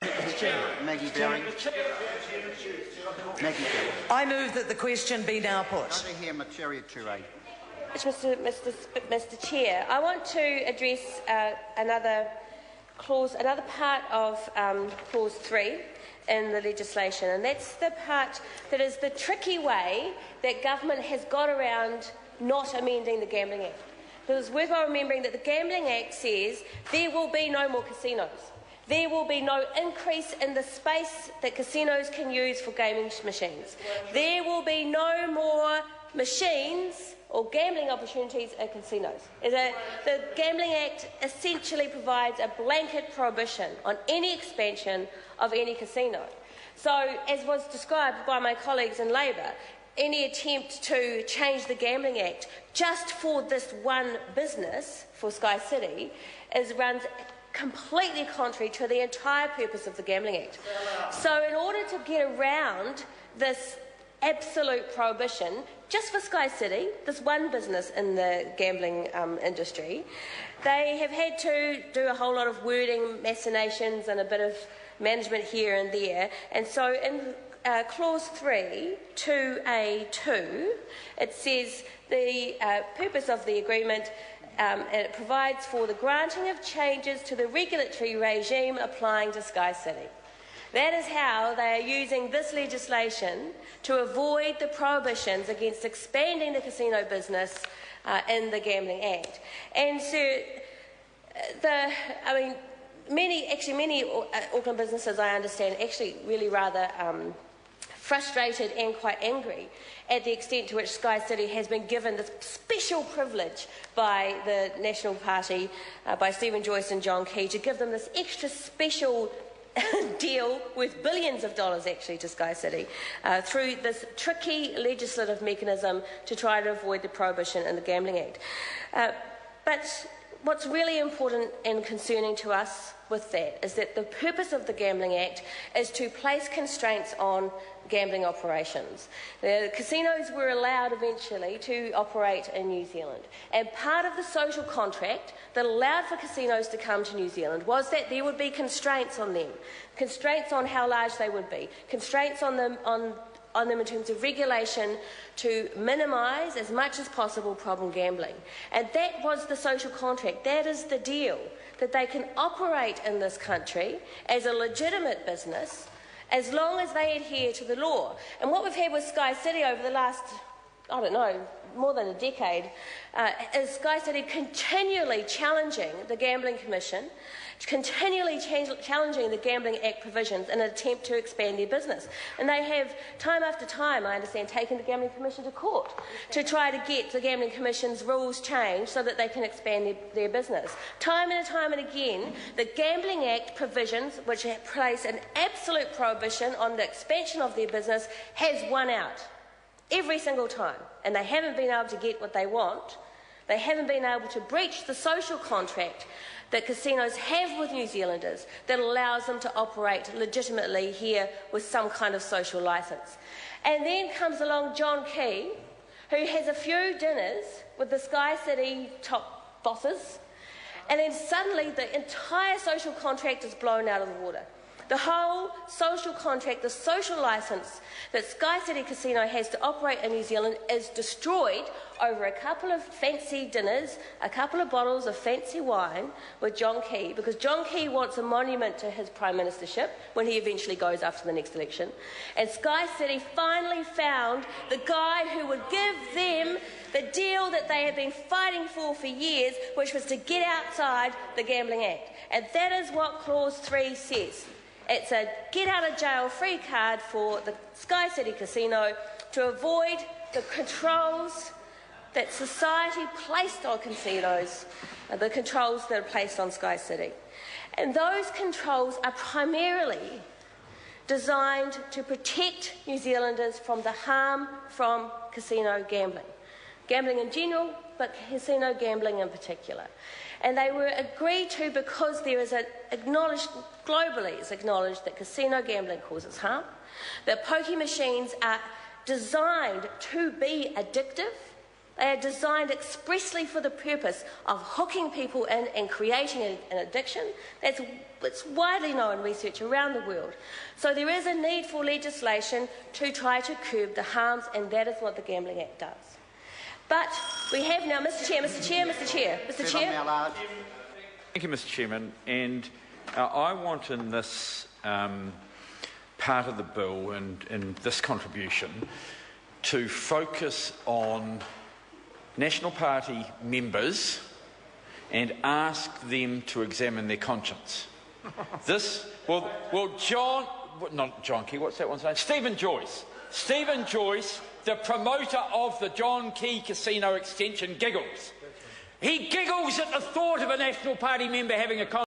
Maggie Bowring. I move that the question be now put. Mr. Chair, I want to address another part of clause 3 in the legislation, and that's the part that is the tricky way that government has got around not amending the Gambling Act. Because it's worthwhile remembering that the Gambling Act says there will be no more casinos. There will be no increase in the space that casinos can use for gaming machines. There will be no more machines or gambling opportunities at casinos. The Gambling Act essentially provides a blanket prohibition on any expansion of any casino. So, as was described by my colleagues in Labor, any attempt to change the Gambling Act just for this one business, for Sky City, runs completely contrary to the entire purpose of the Gambling Act. So in order to get around this absolute prohibition, just for Sky City, this one business in the gambling industry, they have had to do a whole lot of wording machinations and a bit of management here and there. And so in clause 3, 2A2, it says the purpose of the agreement it provides for the granting of changes to the regulatory regime applying to Sky City. That is how they are using this legislation to avoid the prohibitions against expanding the casino business in the Gambling Act. And so, many Auckland businesses, I understand, actually really rather frustrated and quite angry at the extent to which Sky City has been given this special privilege by the National Party, by Stephen Joyce and John Key, to give them this extra special deal worth billions of dollars actually to Sky City through this tricky legislative mechanism to try to avoid the prohibition in the Gambling Act. But what's really important and concerning to us with that is that the purpose of the Gambling Act is to place constraints on gambling operations. The casinos were allowed eventually to operate in New Zealand, and part of the social contract that allowed for casinos to come to New Zealand was that there would be constraints on them, constraints on how large they would be, constraints on them in terms of regulation to minimise as much as possible problem gambling. And that was the social contract. That is the deal, that they can operate in this country as a legitimate business as long as they adhere to the law. And what we've had with Sky City over the last, more than a decade, is Sky City continually challenging the Gambling Commission, continually challenging the Gambling Act provisions in an attempt to expand their business. And they have, time after time, I understand, taken the Gambling Commission to court to try to get the Gambling Commission's rules changed so that they can expand their business. Time and again, the Gambling Act provisions, which place an absolute prohibition on the expansion of their business, has won out every single time. And they haven't been able to get what they want. They haven't been able to breach the social contract that casinos have with New Zealanders that allows them to operate legitimately here with some kind of social licence. And then comes along John Key, who has a few dinners with the Sky City top bosses, and then suddenly the entire social contract is blown out of the water. The whole social contract, the social licence that Sky City Casino has to operate in New Zealand is destroyed over a couple of fancy dinners, a couple of bottles of fancy wine with John Key, because John Key wants a monument to his prime ministership when he eventually goes after the next election. And Sky City finally found the guy who would give them the deal that they have been fighting for years, which was to get outside the Gambling Act. And that is what Clause 3 says. It's a get-out-of-jail-free card for the Sky City Casino to avoid the controls that society placed on casinos, the controls that are placed on Sky City. And those controls are primarily designed to protect New Zealanders from the harm from casino gambling. Gambling in general, but casino gambling in particular. And they were agreed to because there is globally it's acknowledged that casino gambling causes harm, that pokie machines are designed to be addictive. They are designed expressly for the purpose of hooking people in and creating an addiction. It's widely known research around the world. So there is a need for legislation to try to curb the harms, and that is what the Gambling Act does. But we have now, Mr Chair. Thank you, Mr Chairman. And I want in this part of the bill and in this contribution to focus on National Party members and ask them to examine their conscience. Not John Key, what's that one's name? Stephen Joyce. Stephen Joyce, the promoter of the John Key Casino extension, giggles. He giggles at the thought of a National Party member having a conscience.